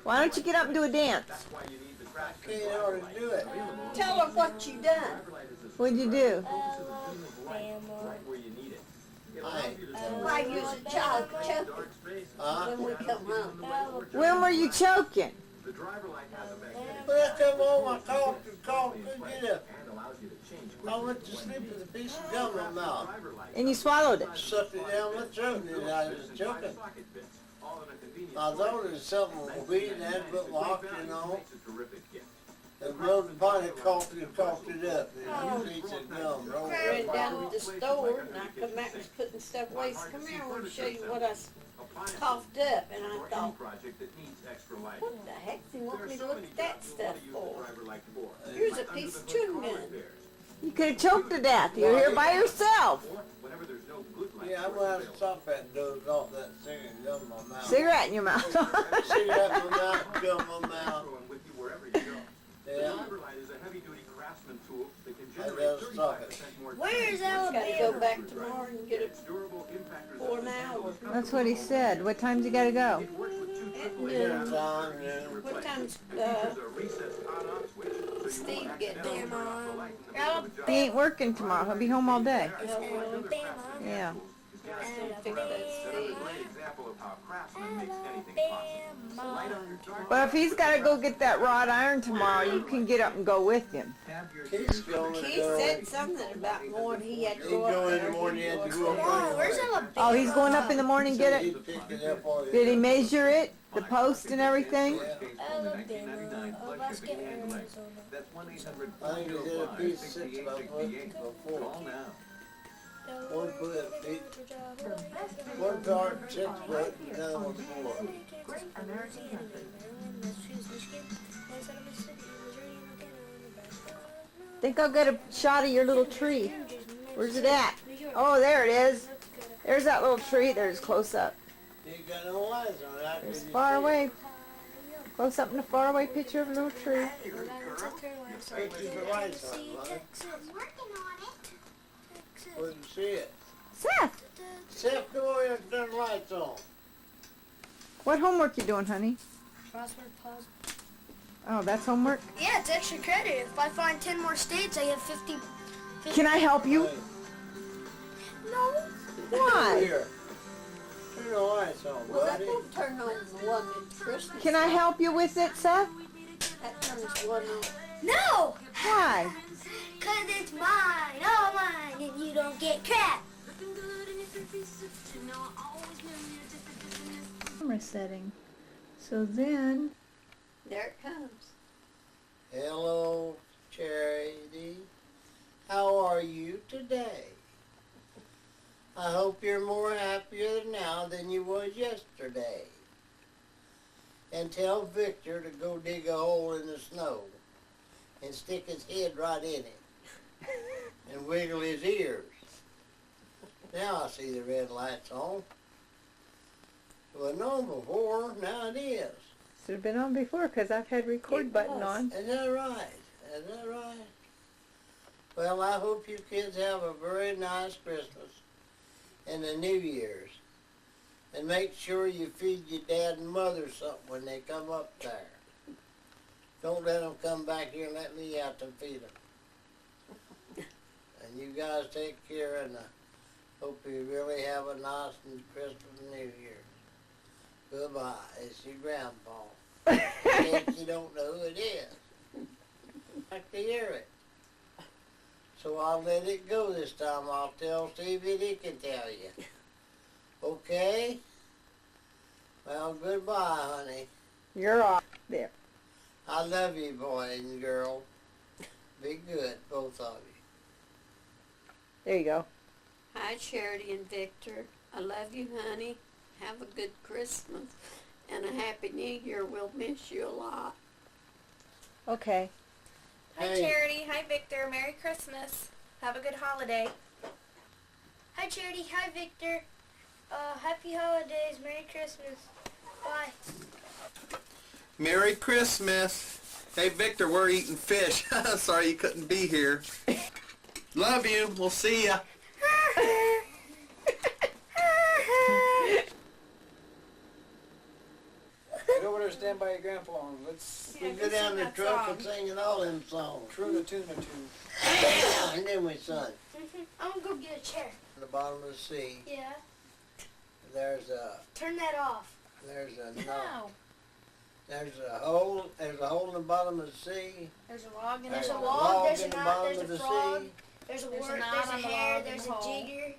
Why don't you get up and do a dance? I can't already do it. Tell her what you done. What'd you do? Why you was a child choking when we come home. When were you choking? Well, I come home, I couldn't get up. I went to sleep with a piece of gum in my mouth. And you swallowed it. Sucked it down my throat and I was choking. I thought it was something weed and had put oxygen on. And rode the bonnet, coughed it up. And a piece of gum rolled Ran up. down to the store and I come back and was putting stuff away. So come here, I want to show you what I coughed up. And I thought, what the heck do you want me to look at that stuff for? Here's a piece of chewing gum. You could have choked to death. You're here by yourself. Yeah, I'm gonna have to stop that and doze off that cigarette and gum in my mouth. Cigarette in your mouth. Cigarette in my mouth, gum in my mouth. Yeah. I gotta stop it. Where's Alabama? Gotta go back tomorrow and get it for an hour. That's what he said. What time's he gotta go? At noon. What time's Steve get there? He ain't working tomorrow. He'll be home all day. Yeah. But if he's got to go get that wrought iron tomorrow, you can get up and go with him. He said something about morning he had to He'd go go up in the morning, he had to go up. Where's Alabama? Oh, he's going up in the morning to get it? He'd pick it up on Did he measure it? The post and everything? Alabama, Alaska, Arizona. I think he did a piece of 6 by before. One foot, one part 6 foot, and the other one 4. Think I'll get a shot of your little tree. Where's it at? Oh, there it is. There's that little tree. There's close up. You ain't got no lights on it. There's far away. Close up in a far away picture of a little tree. Pictures of lights on it, mother. Where'd you see it? Seth, Seth, come over here and turn the lights on. what homework you doing, honey? Crossword puzzle. Oh, that's homework? Yeah, it's extra credit. If I find 10 more states, I have 50. Can I help you? Hey, No. Why? here. Turn the lights on, Well, that buddy. won't turn on the one at Christmas. Can I help you with it, Seth? That turns one on. No. Why? Because it's mine, all mine, and you don't get crap. Camera setting. So then, There it comes. Hello, Charity. How are you today? I hope you're more happier now than you was yesterday. And tell Victor to go dig a hole in the snow and stick his head right in it and wiggle his ears. Now I see the red light's on. It wasn't on before, now it is. should have been on before because I've had record It button was. on. Is that right? Is that right? Well, I hope you kids have a very nice Christmas and the New Year's. And make sure you feed your dad and mother something when they come up there. Don't let them come back here and let me out to feed them. And you guys take care, and I hope you really have a nice Christmas and New Year's. Goodbye. It's your grandpa. In case you don't know who it is. I'd like to hear it. So I'll let it go this time. I'll tell Steve that he can tell you. Okay? Well, goodbye, honey. You're off there. I love you, boy and girl. Be good, both of you. There you go. Hi, Charity and Victor. I love you, honey. Have a good Christmas and a Happy New Year. We'll miss you a lot. Okay. Hi, Hey. Charity. Hi, Victor. Merry Christmas. Have a good holiday. Hi, Charity. Hi, Victor. Happy holidays. Merry Christmas. Bye. Merry Christmas. Hey, Victor, we're eating fish. Sorry you couldn't be here. Love you. We'll see ya. Go over better stand by your grandpa and let's We go down the truck and singing all them songs. tune a tune or two. And then we sung. I'm gonna go get a chair. At the bottom of the sea, Yeah. there's a Turn that off. there's a No. there's a hole in the bottom of the sea. There's a log in There's the a hole. log, there's a in the knot, bottom there's of a the frog, sea. there's a There's a wart, knot there's a on the hair, log in there's the a hole. jigger.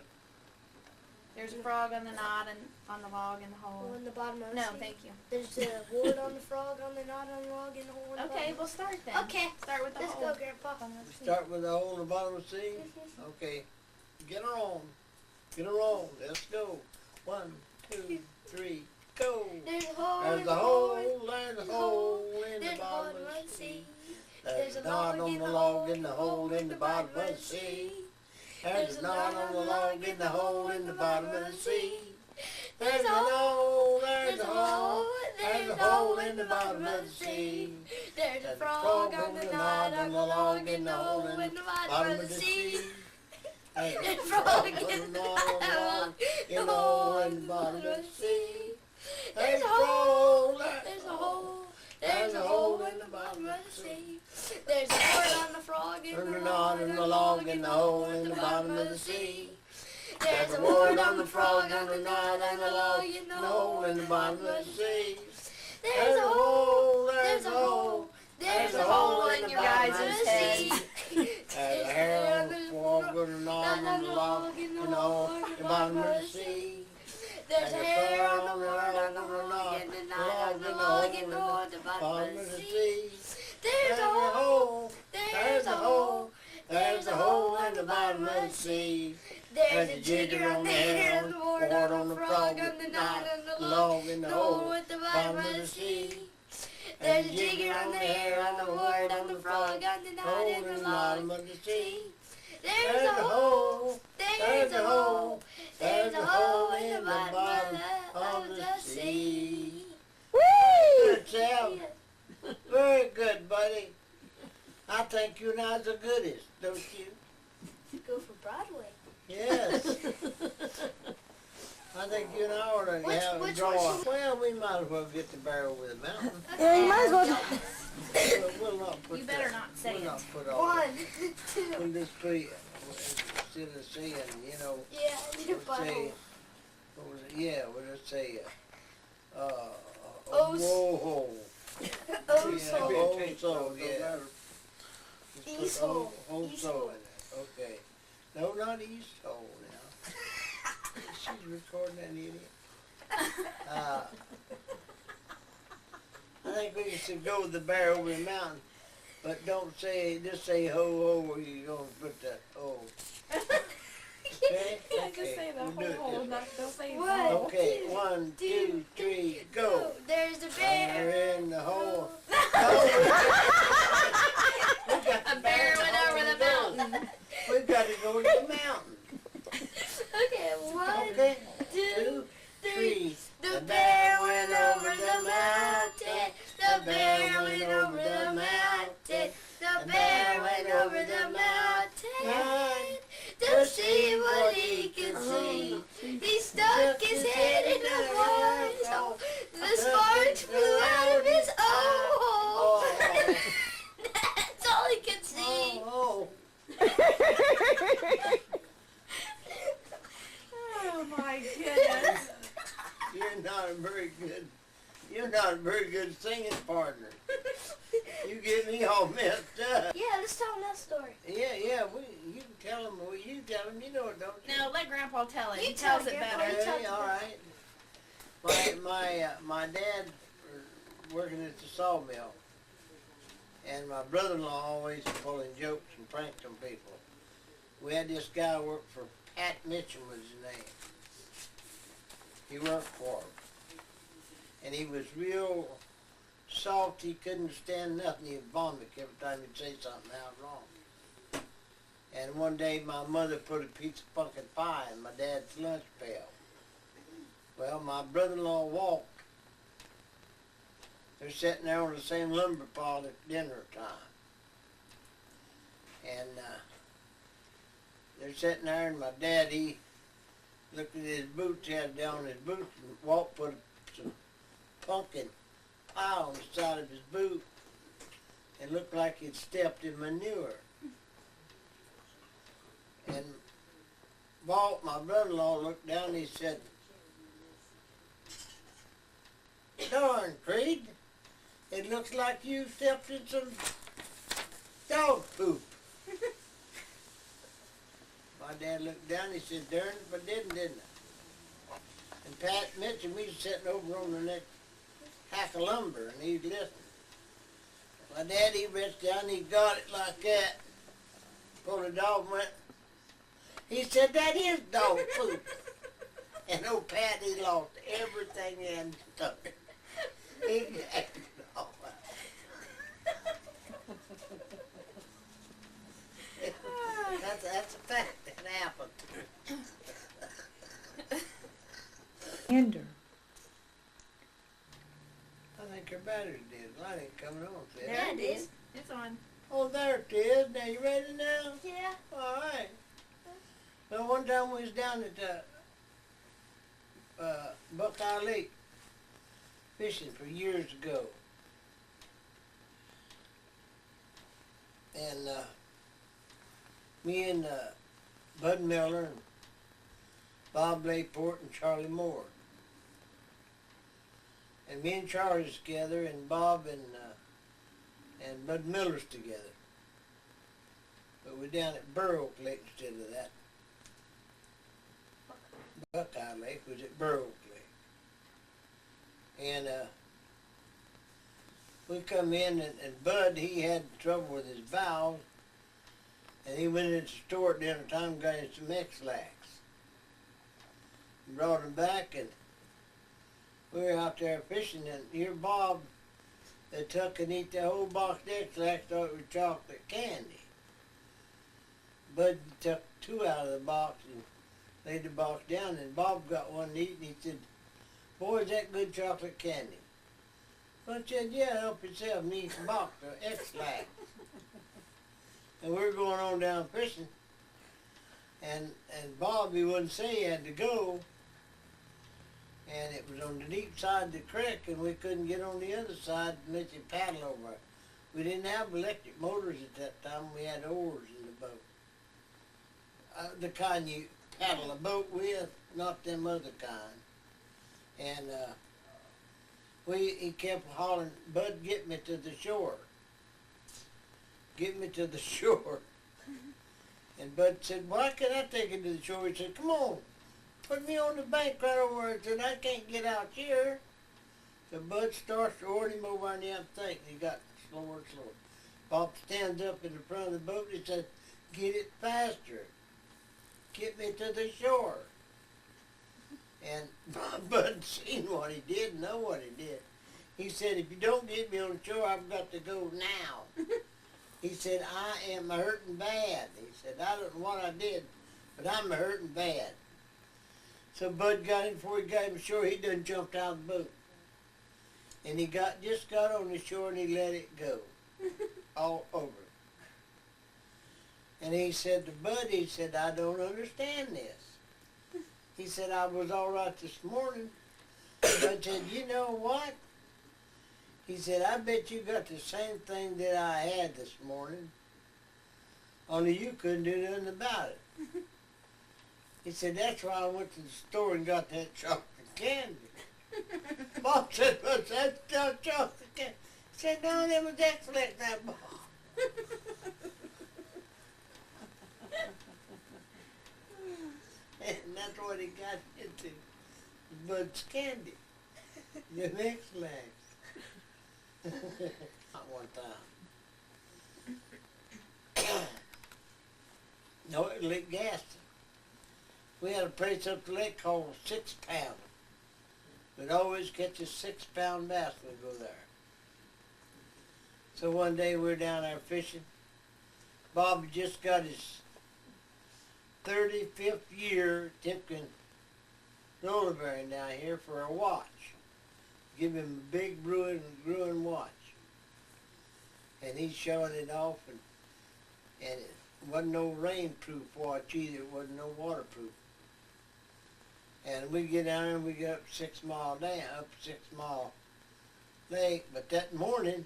There's a frog on the knot and on the log in the Hole hole. in the bottom of the No, sea. thank you. There's a wart on the frog, on the knot, on the log, and the hole in the Okay, bottom. we'll start then. Okay, Start with the let's hole. go, Grandpa. Start with the hole in the bottom of the sea. Okay, get her on. Get her on. Let's go. 1, 2, 3, go. There's a hole There's in a the hole. hole. There's a hole in the There's a hole bottom in of the the sea. sea. There's There's a a knot log on in the the log in the hole in the bottom of the sea. There's a knot on the log in the hole in the bottom of the sea. There's a hole, there's a hole, there's a hole in the bottom of the sea. There's a There's frog on the knot, on the log, in the hole in the bottom of the sea. Hey, There's a frog in in the the log in the hole in the bottom of the sea. There's a hole, there's a hole, there's a hole in the bottom of the sea. There's a wart on the frog, in There's the a knot in the log in the hole in the bottom of the sea. There's a wart on the frog, on the knot, on the log, in the hole in the bottom of the sea. There's a hole, there's a hole, there's a hole in your guys' head. There's a hair on the frog with a knot on the log in the hole in the bottom of the sea. There's a hair on the wart, on the log, and the knot on the log, in the hole in the bottom of the sea. There's a hole, there's a hole, there's a hole in the bottom of the sea. There's a jigger on the hair, on the wart, on the frog, on the knot, on the log, in the hole at the bottom of the sea. There's a jigger on the hair, on the wart, on the frog, on the knot, in the bottom of the sea. There's a hole, there's a hole, there's a hole in the bottom of the sea. Whee! Good, Sal. Very good, buddy. I think you and I's the goodies, don't you? Go for Broadway. Yes. I think you and I ought to have a which draw. one? Well, we might as well get the bear over the mountain. Yeah, you might as well. We'll not put You better that- not say we'll it. not put all One, that. two. We'll just be, instead of saying, you know, Yeah, your we'll say, butthole. what was it? Yeah, we'll just say, Oh, whoa, Oh, yeah, so. oh, so, yeah. Just put East hole. oh, East so hole. in it. Okay. No, not east hole now. She's recording that idiot. I think we should go with the bear over the mountain, but don't say, just say ho ho where you gonna put the ho. Okay? Yeah, Okay, just say the we'll do it whole this hole, way. not don't say the One. hole. Okay, 1, 2, 3, go. There's the Bear bear. in the hole. A bear went over the mountain. We've got to go to the mountain. Okay, one, Okay, two, 2, three. 3. The bear went over the mountain. The bear went over the mountain. The bear went over the mountain to see what he could see. He stuck his head in the water. The sparks flew out of his eye. That's all he could see. Oh, Oh my goodness. you're not a very good singing partner. You get me all messed up. Yeah, let's tell him that story. Yeah, you can tell them, you tell them, you know it, don't you? No, let Grandpa tell it. You He tell tells it Grandpa. better. You tell Okay, them. all right. My dad working at the sawmill, and my brother-in-law always pulling jokes and pranks on people. We had this guy work for Pat Mitchell was his name. He worked for him, and he was real salty. Couldn't stand nothing. He'd vomit every time he'd say something out wrong. And one day my mother put a piece of pumpkin pie in my dad's lunch pail. Well, my brother-in-law walked. They're sitting there on the same lumber pile at dinner time. And they're sitting there, and my dad, he looked at his boots, he had it down his boots, and Walt put some pumpkin pile on the side of his boot and looked like he'd stepped in manure. And Walt, my brother-in-law, looked down and he said, "Darn, Creed, it looks like you stepped in some dog poop." My dad looked down and he said, "Darn it, if I didn't I?" And Pat Mitchell, we was sitting over on the next hack of lumber and he was listening. My dad, he reached down and he got it like that. Pulled the dog and went, he said, "That is dog poop." And old Pat, he lost everything he had in his stomach. He gagged it all out. That's a fact that happened. Ender. I think her battery's dead. Light ain't coming on. See? There it is. It's on. Oh, there it is. Now you ready now? Yeah. All right. Well, one time we was down at Buckeye Lake fishing for years ago. And me and Bud Miller and Bob Layport and Charlie Moore. And me and Charlie's together and Bob and Bud Miller's together. But we're down at Burr Oak Lake instead of that. Buckeye Lake was at Burr Oak Lake. And we come in and Bud, he had trouble with his valves. And he went into the store at dinner time and got him some X-Lax. Brought him back and we were out there fishing and here Bob they took and eat the whole box of X-Lax, thought it was chocolate candy. Bud took 2 out of the box and laid the box down and Bob got one to eat and he said, "Boy, is that good chocolate candy?" I said, "Yeah, help yourself and eat the box of X-Lax." And we were going on down fishing and Bob, he wouldn't say he had to go. And it was on the deep side of the creek and we couldn't get on the other side unless you paddle over. We didn't have electric motors at that time, we had oars in the boat. The kind you paddle a boat with, not them other kind. And he kept hollering, "Bud, get me to the shore. Get me to the shore." And Bud said, "Why can't I take you to the shore?" He said, "Come on. Put me on the bank right over there." He said, "I can't get out here." So Bud starts roaring him over on the other thing. He got slower and slower. Bob stands up in the front of the boat and he said, "Get it faster. Get me to the shore." And Bud seen what he did, know what he did. He said, "If you don't get me on the shore, I've got to go now." He said, "I am hurting bad." He said, "I don't know what I did, but I'm hurting bad." So Bud got him before he got him ashore. He done jumped out of the boat. And he just got on the shore and he let it go. All over. And he said to Bud, he said, "I don't understand this." He said, "I was all right this morning." Bud said, "You know what?" He said, "I bet you got the same thing that I had this morning. Only you couldn't do nothing about it." He said, "That's why I went to the store and got that chocolate candy." Bob said, "What's that chocolate candy?" He said, "No, there was X-Lax in that box." And that's what he got into. Bud's candy. The X-Lax. Not one time. No, it was Lake Gaston. We had a place up the lake called 6 Pound. We'd always catch a 6-pound bass when we go there. So one day we were down there fishing. Bob had just got his 35th year Tipton roller bearing down here for a watch. Give him a big Bruin watch. And he showing it off and it wasn't no rainproof watch either, it wasn't no waterproof. And we get down there and we get up 6 Mile down, up 6 Mile lake. But that morning,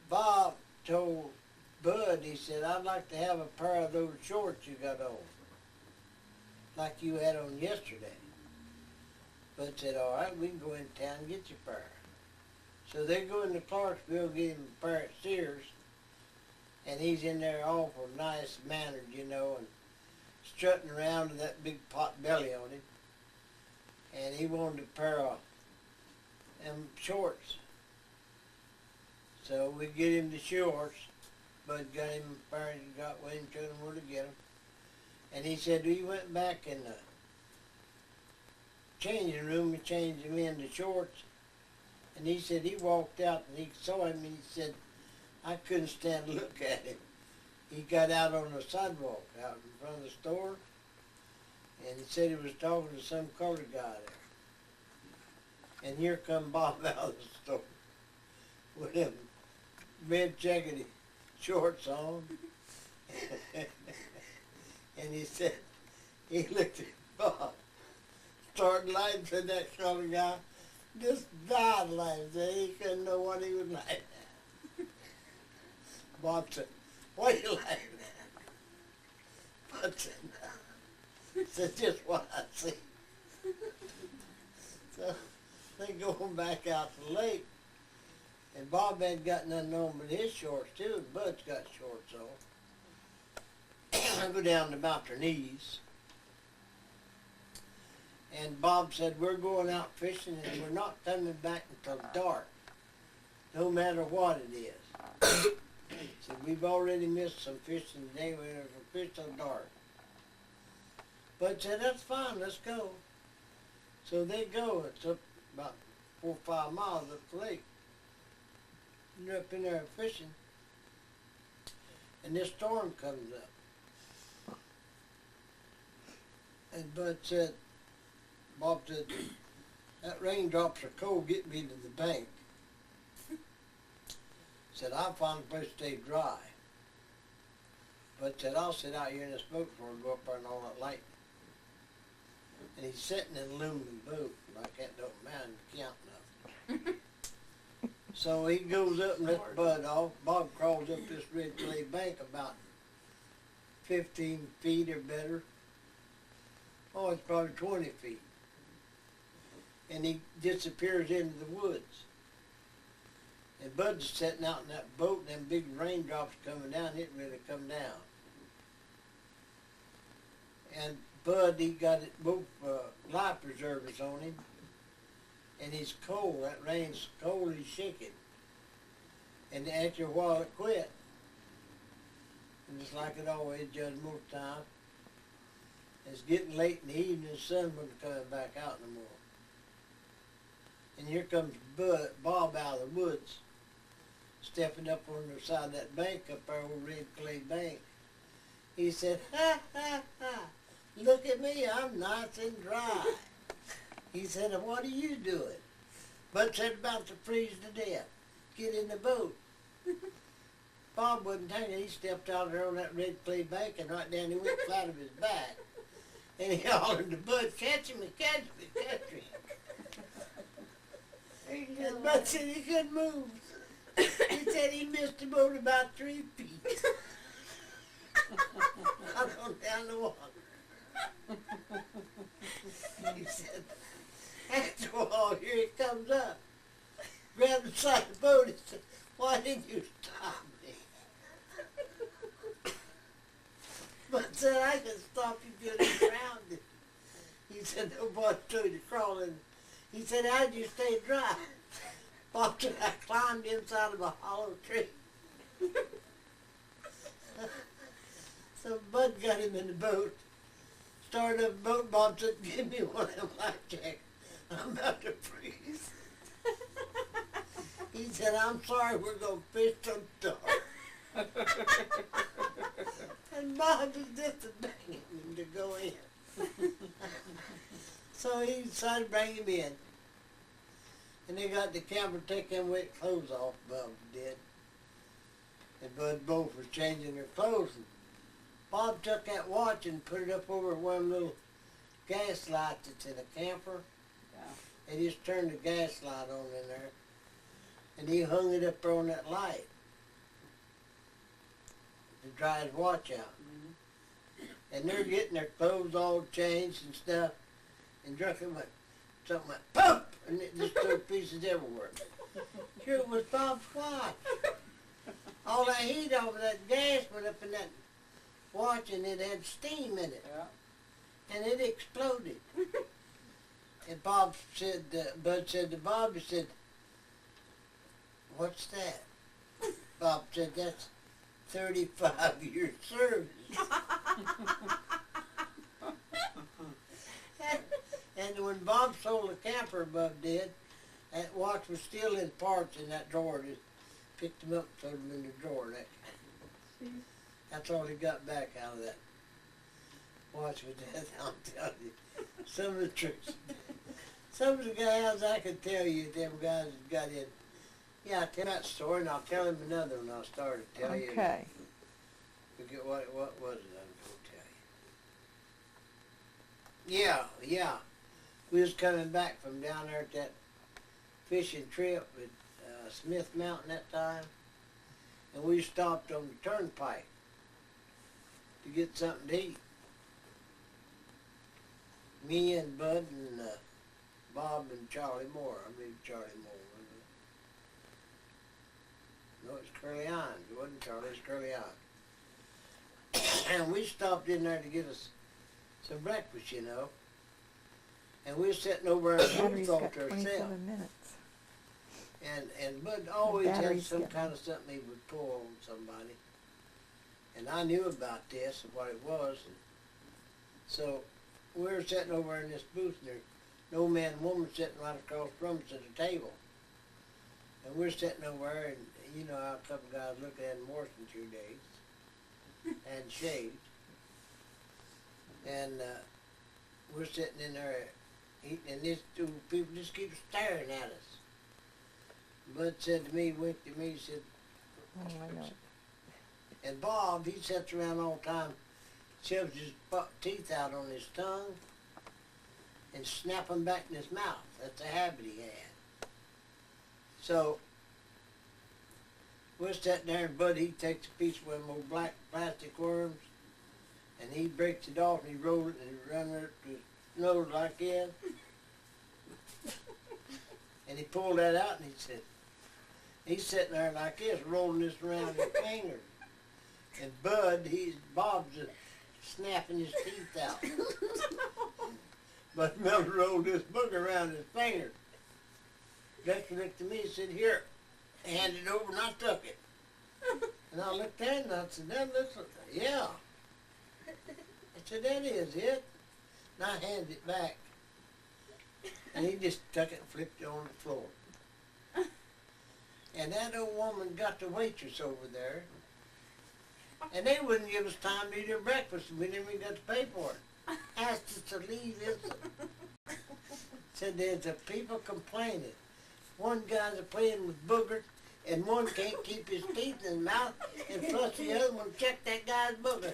Bob told Bud, he said, I'd like to have a pair of those shorts you got on, like you had on yesterday. Bud said, all right, we can go in town and get you a pair. So they go into Clarksville, get him a pair at Sears, and he's in there awful nice mannered, you know, and strutting around with that big pot belly on him. And he wanted a pair of them shorts. So we get him the shorts. Bud got him a pair, he got with him, showed him where to get them. And he said he went back in the changing room and changed him into shorts. And he said he walked out and he saw him and he said, I couldn't stand to look at him. He got out on the sidewalk out in front of the store, and he said he was talking to some colored guy there. And here come Bob out of the store with them red jackety shorts on. And he said, he looked at Bob, started laughing at that colored guy, just died laughing. He couldn't know what he was laughing at. Bob said, what are you laughing at? Bud said, just what I see. So they go back out to the lake, and Bob hadn't got nothing on but his shorts too, and Bud's got shorts on. I go down to about their knees, and Bob said, we're going out fishing and we're not coming back until dark, no matter what it is. So we've already missed some fishing today. We're going to fish till dark. Bud said, that's fine, let's go. So they go. It's up about 4 or 5 miles up the lake. And they're up in there fishing. And this storm comes up. And Bud said, Bob said, that raindrops are cold, get me to the bank. Said, I'll find a place to stay dry. But said, I'll sit out here in this boat before I go up there and all that lightning. And he's sitting in an aluminum boat, like that don't matter to count nothing. So he goes up and lets Bud off. Bob crawls up this red clay bank about 15 feet or better. Oh, it's probably 20 feet. And he disappears into the woods. And Bud's sitting out in that boat, and them big raindrops coming down, it really come down. And Bud, he got it, both life preservers on him, and he's cold. That rain's cold, he's shaking. And after a while, it quit. And just like it always does most time, it's getting late in the evening, the sun wasn't coming back out no more. And here comes Bob out of the woods, stepping up on the side of that bank up there, old red clay bank. He said, ha, ha, ha, look at me, I'm nice and dry. He said, what are you doing? Bud said, about to freeze to death. Get in the boat. Bob wasn't taking it. He stepped out there on that red clay bank, and right down he went flat of his back. And he hollered to Bud, catch me, catch me, catch me. And Bud said he couldn't move. He said he missed the boat about 3 feet. Out on down the water. He said, after a while, here it comes up. Grabbed the side of the boat and said, why didn't you stop me? Bud said, I can stop you getting drowned. He said, nobody told you to crawl in. He said, how'd you stay dry? Bob said, I climbed inside of a hollow tree. So Bud got him in the boat, started up the boat. Bob said, give me one of them life jackets. I'm about to freeze. He said, I'm sorry, we're going to fish till dark. And Bob was just begging him to go in. So he decided to bring him in. And they got the camper to take them wet clothes off, Bob did. And Bud both was changing their clothes. And Bob took that watch and put it up over one of them little gas lights that's in a camper. They just turned the gas light on in there, and he hung it up there on that light to dry his watch out. And they're getting their clothes all changed and stuff, and Drucker went, something went, pump! And it just threw pieces everywhere. Sure, it was Bob's watch. All that heat over that gas went up in that watch, and it had steam in it. Yeah. And it exploded. And Bob said, Bud said to Bob, he said, what's that? Bob said, that's 35 years service. And when Bob sold the camper, Bob did, that watch was still in parts in that drawer. Just picked them up and threw them in the drawer. That's all he got back out of that watch with that. I'm telling you, some of the tricks. Some of the guys I could tell you, them guys that got in. Yeah, I'll tell that story, and I'll tell him another one I'll start to tell you. Okay. Forget what was it I was going to tell you. Yeah. We was coming back from down there at that fishing trip at Smith Mountain that time, and we stopped on the turnpike to get something to eat. Me and Bud and Bob and Charlie Moore. I mean Charlie Moore, wasn't it? No, it's Curly Hines. It wasn't Charlie, it's Curly Hines. And we stopped in there to get us some breakfast, you know. And we were sitting over in the Battery's booth got to ourselves. 27 minutes. And Bud always had battery's some getting- kind of something he would pull on somebody. And I knew about this and what it was. And so we were sitting over in this booth, and there's an old man and woman sitting right across from us at the table. And we're sitting over there, and you know how a couple guys look at him worse than 2 days. Hadn't shaved. And we're sitting in there eating, and these two people just keep staring at us. Bud said to me, winked at me, he said, Oh, I know. and Bob, he sits around all the time, shoves his teeth out on his tongue and snap them back in his mouth. That's a habit he had. So, we're sitting there, and Bud, he takes a piece of one of them old black plastic worms, and he breaks it off, and he rolls it, and he runs it to his nose like this. And he pulled that out, and he said, he's sitting there like this, rolling this around his fingers. And Bob's snapping his teeth out. But Miller rolled this booger around his finger. Dexter looked at me and said, here, handed it over, and I took it. And I looked at it, and I said, that looks like, yeah. I said, that is it. And I handed it back. And he just took it and flipped it on the floor. And that old woman got the waitress over there, and they wouldn't give us time to eat our breakfast, and we never even got to pay for it. Asked us to leave this. Said there's the people complaining. One guy's playing with boogers, and one can't keep his teeth in his mouth, and plus the other one checked that guy's booger.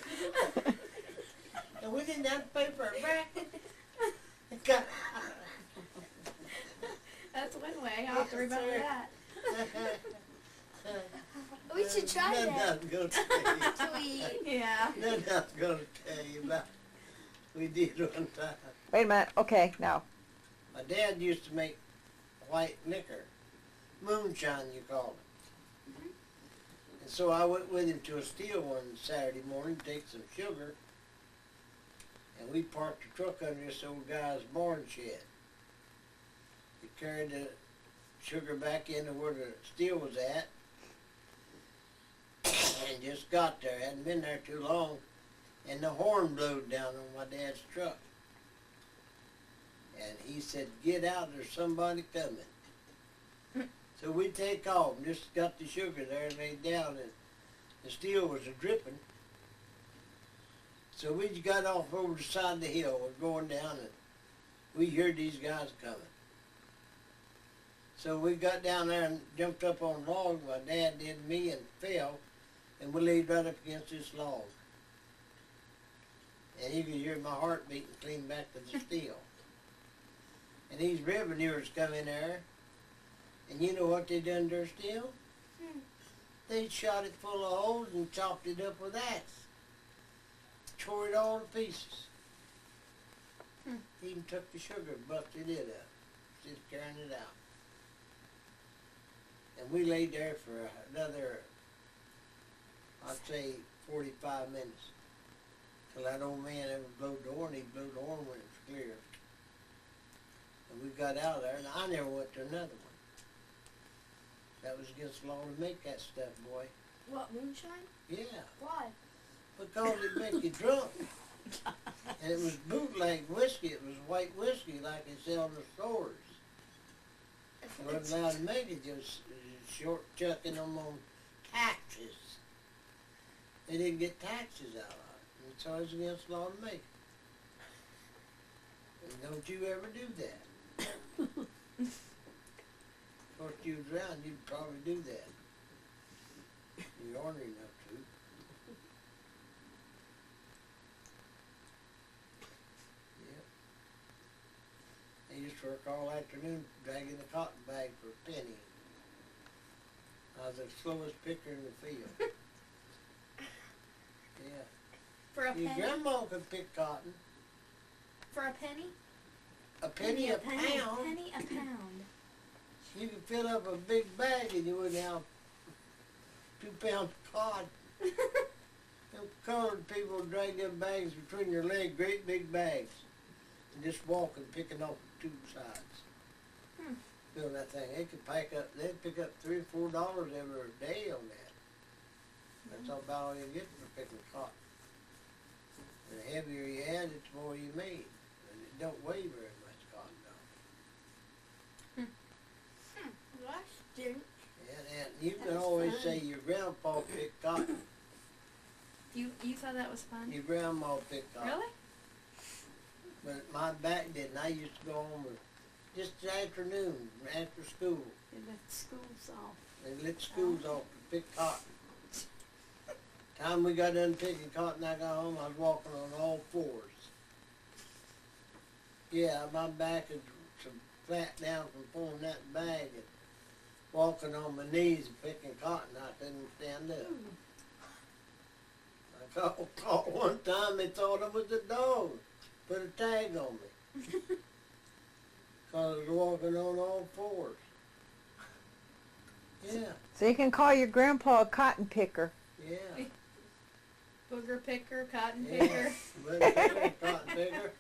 And we didn't have to pay for it back. That's one way. I'll have to remember that. We should try Nothing that. I was gonna tell you. Sweet. Yeah. Nothing I was gonna tell you about. We did one time. Wait a minute. Okay, now. My dad used to make white liquor, moonshine you call it. And so I went with him to a steel one Saturday morning to take some sugar, and we parked the truck under this old guy's barn shed. We carried the sugar back into where the steel was at, and just got there. Hadn't been there too long, and the horn blowed down on my dad's truck. And he said, get out, there's somebody coming. So we take off and just got the sugar there and laid down, and the steel was a-dripping. So we got off over the side of the hill. We're going down, and we heard these guys coming. So we got down there and jumped up on a log, my dad did, me, and fell, and we laid right up against this log. And you could hear my heart beating clean back to the steel. And these revenuers come in there, and you know what they done there still? They shot it full of holes and chopped it up with axe. Tore it all to pieces. Even took the sugar, busted it up, just carrying it out. And we laid there for another, I'd say, 45 minutes. Till that old man ever blew the horn, he blew the horn when it was clear. And we got out of there, and I never went to another one. That was against the law to make that stuff, boy. What, moonshine? Yeah, Why? because it make you drunk. And it was bootleg whiskey. It was white whiskey like they sell in the stores. They wasn't allowed to make it, just short chucking them on taxes. They didn't get taxes out of it. And so it's against the law to make it. And don't you ever do that. Of course, you was around, you'd probably do that. You're ornery enough to. Yep. They used to work all afternoon dragging the cotton bag for a penny. I was the slowest picker in the field. Yeah. For a Your penny? grandma could pick cotton. For a penny? A penny a pound. Penny a pound. You could fill up a big bag and you wouldn't have 2 pounds of cotton. Them colored people drag them bags between their legs, great big bags, and just walking, picking off 2 sides. Doing that thing. They could they'd pick up $3 or $4 every day on that. That's about all you get for picking cotton. And the heavier you had it, the more you made. And it don't weigh very much cotton, though. Well, I didn't. And you can always say your grandpa picked cotton. You thought that was fun? Your grandma picked cotton. Really? But my back didn't. I used to go home just the afternoon after school. Did the schools off? They lit schools off to pick cotton. Time we got done picking cotton, I got home, I was walking on all 4s. Yeah, my back is so flat down from pulling that bag and walking on my knees and picking cotton. I couldn't stand up. I caught one time, they thought I was a dog. Put a tag on me. Because I was walking on all 4s. Yeah, So you can call your grandpa a cotton picker. yeah. Booger picker, cotton Yeah. picker. Booger picker, cotton picker.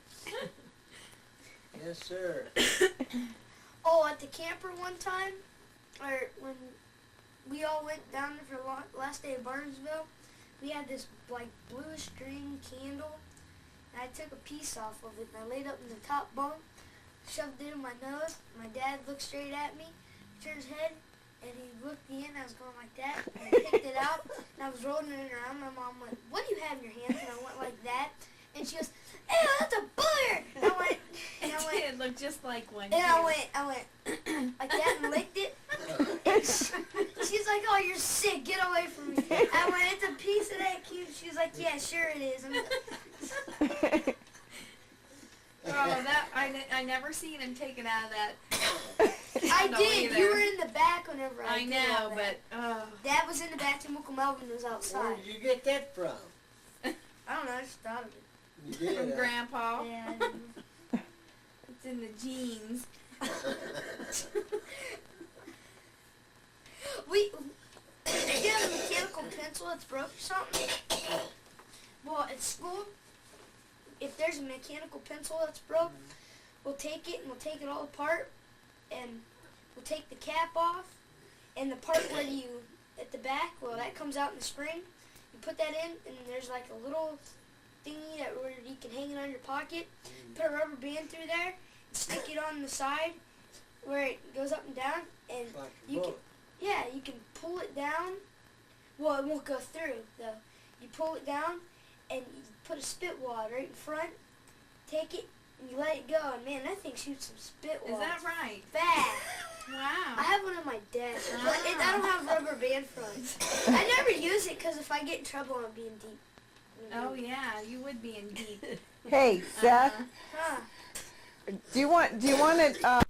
Yes, sir. Oh, at the camper one time, or when we all went down there for the last day of Barnesville, we had this like bluish green candle, and I took a piece off of it and I laid up in the top bunk, shoved it in my nose. My dad looked straight at me, turned his head, and he looked me in. I was going like that, and I picked it out, and I was rolling it around. My mom went, "What do you have in your hands?" And I went like that, and she goes, "Ew, that's a booger!" And I went, It looked just like one. and I went like that and licked it. And she's like, "Oh, you're sick. Get away from me." I went, "It's a piece of that cube." She was like, "Yeah, sure it is." Oh, that I never seen him taken out of that. I know did. either. You were in the back whenever I I did all know, that. but Dad was in the back and Uncle Melvin was Where outside. did you get that from? I don't know. I just thought of it. You did. from Grandpa, Yeah. I didn't know. it's in the genes. If you have a mechanical pencil that's broke or something, well, at school, if there's a mechanical pencil that's broke, we'll take it and we'll take it all apart, and we'll take the cap off, and the part where at the back, well, that comes out in the spring. You put that in, and there's like a little thingy where you can hang it on your pocket. Put a rubber band through there, and stick it on the side where it goes up and down, and It's like a you can, book. yeah, you can pull it down. Well, it won't go through though. You pull it down, and you put a spit wad right in front. Take it, and you let it go, and man, that thing shoots some spit wads. Is that right? Fast. I Wow. have one on my desk, but I don't have rubber band fronts. I never use it because if I get in trouble, I'm being deep. Oh yeah, you would be in deep. Hey, Seth, Uh-huh. Huh. Do you want it?